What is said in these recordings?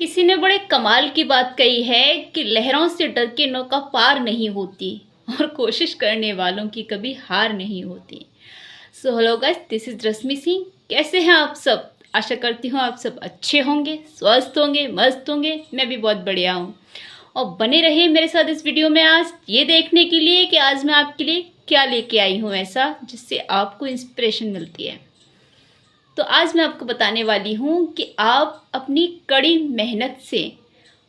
किसी ने बड़े कमाल की बात कही है कि लहरों से डर के नौका पार नहीं होती और कोशिश करने वालों की कभी हार नहीं होती। So hello guys, this is Rashmi Singh. कैसे हैं आप सब? आशा करती हूँ आप सब अच्छे होंगे, स्वस्थ होंगे, मस्त होंगे। मैं भी बहुत बढ़िया हूँ। और बने रहिए मेरे साथ इस वीडियो में आज ये देखने के लिए कि आज मैं आपके लिए क्या लेके आई हूँ ऐसा जिससे आपको इंस्पिरेशन मिलती है। तो आज मैं आपको बताने वाली हूँ कि आप अपनी कड़ी मेहनत से,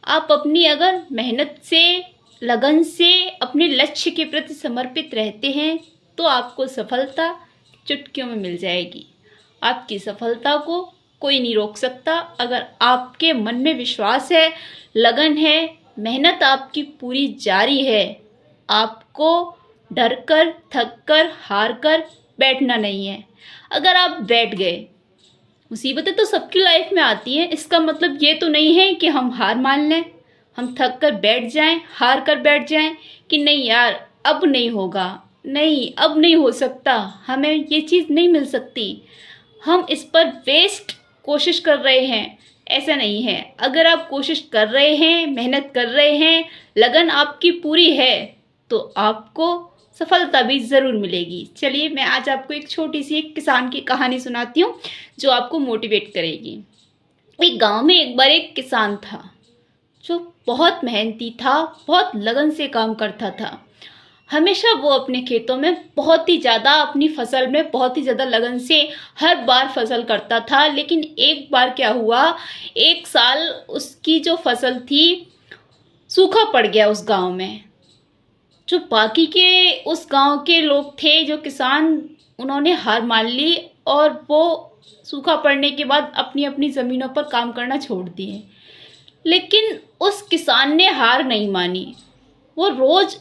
आप अपनी अगर मेहनत से, लगन से अपने लक्ष्य के प्रति समर्पित रहते हैं तो आपको सफलता चुटकियों में मिल जाएगी। आपकी सफलता को कोई नहीं रोक सकता। अगर आपके मन में विश्वास है, लगन है, मेहनत आपकी पूरी जारी है, आपको डर कर, थक कर, हार कर बैठना नहीं है। अगर आप बैठ गए, मुसीबतें तो सबकी लाइफ में आती हैं। इसका मतलब ये तो नहीं है कि हम हार मान लें, हम थक कर बैठ जाएं, हार कर बैठ जाएं कि नहीं यार अब नहीं होगा, नहीं अब नहीं हो सकता, हमें ये चीज़ नहीं मिल सकती, हम इस पर वेस्ट कोशिश कर रहे हैं। ऐसा नहीं है। अगर आप कोशिश कर रहे हैं, मेहनत कर रहे हैं, लगन आपकी पूरी है तो आपको सफलता भी ज़रूर मिलेगी। चलिए मैं आज आपको एक छोटी सी एक किसान की कहानी सुनाती हूँ जो आपको मोटिवेट करेगी। एक गांव में एक बार एक किसान था जो बहुत मेहनती था, बहुत लगन से काम करता था। हमेशा वो अपने खेतों में बहुत ही ज़्यादा, अपनी फसल में बहुत ही ज़्यादा लगन से हर बार फसल करता था। लेकिन एक बार क्या हुआ, एक साल उसकी जो फसल थी सूखा पड़ गया उस गांव में। जो बाकी के उस गांव के लोग थे, जो किसान, उन्होंने हार मान ली और वो सूखा पड़ने के बाद अपनी अपनी ज़मीनों पर काम करना छोड़ दिए। लेकिन उस किसान ने हार नहीं मानी। वो रोज़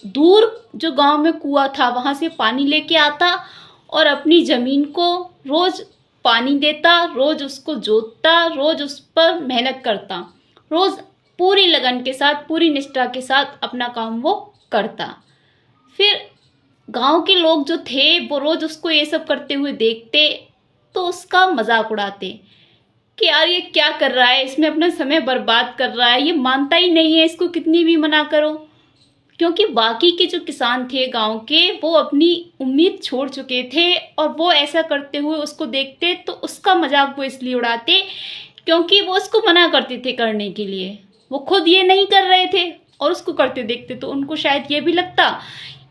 दूर जो गांव में कुआं था वहाँ से पानी लेके आता और अपनी ज़मीन को रोज़ पानी देता, रोज़ उसको जोतता, रोज़ उस पर मेहनत करता, रोज़ पूरी लगन के साथ, पूरी निष्ठा के साथ अपना काम वो करता। फिर गांव के लोग जो थे वो रोज़ उसको ये सब करते हुए देखते तो उसका मजाक उड़ाते कि यार ये क्या कर रहा है, इसमें अपना समय बर्बाद कर रहा है, ये मानता ही नहीं है, इसको कितनी भी मना करो। क्योंकि बाकी के जो किसान थे गांव के, वो अपनी उम्मीद छोड़ चुके थे और वो ऐसा करते हुए उसको देखते तो उसका मजाक वो इसलिए उड़ाते क्योंकि वो उसको मना करते थे करने के लिए। वो खुद ये नहीं कर रहे थे और उसको करते देखते तो उनको शायद ये भी लगता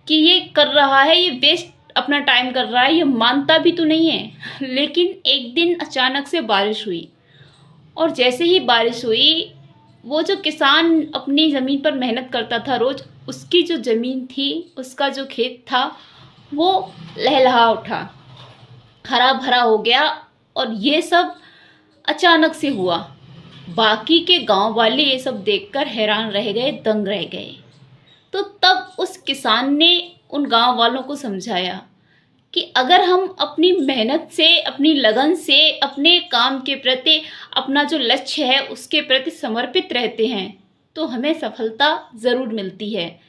कि ये कर रहा है, ये वेस्ट अपना टाइम कर रहा है, ये मानता भी तो नहीं है। लेकिन एक दिन अचानक से बारिश हुई और जैसे ही बारिश हुई, वो जो किसान अपनी ज़मीन पर मेहनत करता था रोज़, उसकी जो ज़मीन थी, उसका जो खेत था, वो लहलहा उठा, हरा भरा हो गया। और ये सब अचानक से हुआ। बाकी के गांव वाले ये सब देखकर हैरान रह गए, दंग रह गए। तो तब उस किसान ने उन गांव वालों को समझाया कि अगर हम अपनी मेहनत से, अपनी लगन से, अपने काम के प्रति, अपना जो लक्ष्य है उसके प्रति समर्पित रहते हैं तो हमें सफलता ज़रूर मिलती है।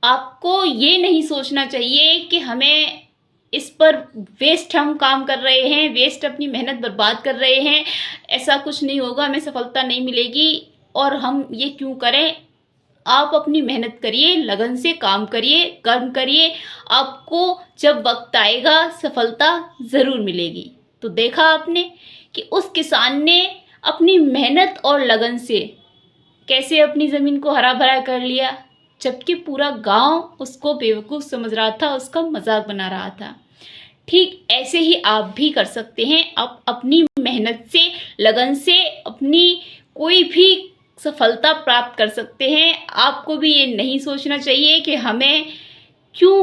आपको ये नहीं सोचना चाहिए कि हमें इस पर वेस्ट हम काम कर रहे हैं, वेस्ट अपनी मेहनत बर्बाद कर रहे हैं, ऐसा कुछ नहीं होगा, हमें सफलता नहीं मिलेगी और हम ये क्यों करें। आप अपनी मेहनत करिए, लगन से काम करिए, कर्म करिए, आपको जब वक्त आएगा सफलता ज़रूर मिलेगी। तो देखा आपने कि उस किसान ने अपनी मेहनत और लगन से कैसे अपनी ज़मीन को हरा भरा कर लिया, जबकि पूरा गांव उसको बेवकूफ़ समझ रहा था, उसका मजाक बना रहा था। ठीक ऐसे ही आप भी कर सकते हैं। आप अपनी मेहनत से, लगन से अपनी कोई भी सफलता प्राप्त कर सकते हैं। आपको भी ये नहीं सोचना चाहिए कि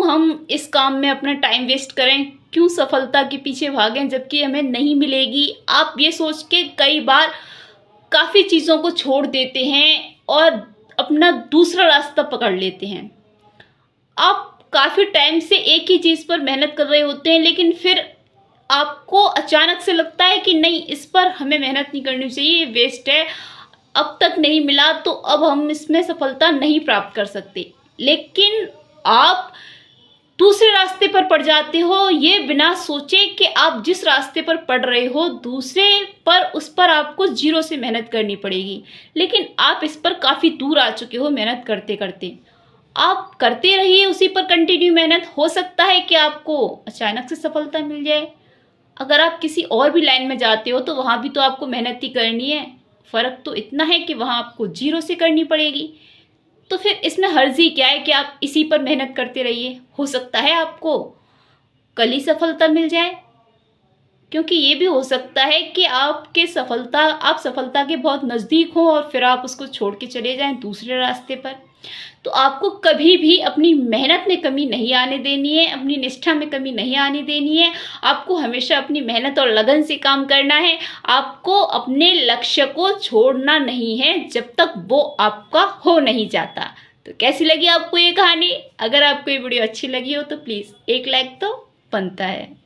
हम इस काम में अपना टाइम वेस्ट करें, क्यों सफलता के पीछे भागें जबकि हमें नहीं मिलेगी। आप ये सोच के कई बार काफ़ी चीज़ों को छोड़ देते हैं और अपना दूसरा रास्ता पकड़ लेते हैं। आप काफ़ी टाइम से एक ही चीज़ पर मेहनत कर रहे होते हैं, लेकिन फिर आपको अचानक से लगता है कि नहीं, इस पर हमें मेहनत नहीं करनी चाहिए, ये वेस्ट है, अब तक नहीं मिला तो अब हम इसमें सफलता नहीं प्राप्त कर सकते। लेकिन आप दूसरे रास्ते पर पड़ जाते हो, ये बिना सोचे कि आप जिस रास्ते पर पड़ रहे हो दूसरे पर, उस पर आपको जीरो से मेहनत करनी पड़ेगी। लेकिन आप इस पर काफ़ी दूर आ चुके हो मेहनत करते करते। आप करते रहिए उसी पर कंटिन्यू मेहनत, हो सकता है कि आपको अचानक से सफलता मिल जाए। अगर आप किसी और भी लाइन में जाते हो तो वहाँ भी तो आपको मेहनत ही करनी है। फ़र्क तो इतना है कि वहाँ आपको जीरो से करनी पड़ेगी। तो फिर इसमें हर्जी क्या है कि आप इसी पर मेहनत करते रहिए, हो सकता है आपको कल ही सफलता मिल जाए। क्योंकि ये भी हो सकता है कि आप सफलता के बहुत नज़दीक हो और फिर आप उसको छोड़ के चले जाएं दूसरे रास्ते पर। तो आपको कभी भी अपनी मेहनत में कमी नहीं आने देनी है, अपनी निष्ठा में कमी नहीं आने देनी है। आपको हमेशा अपनी मेहनत और लगन से काम करना है। आपको अपने लक्ष्य को छोड़ना नहीं है जब तक वो आपका हो नहीं जाता। तो कैसी लगी आपको ये कहानी? अगर आपको ये वीडियो अच्छी लगी हो तो प्लीज़ एक लाइक तो बनता है।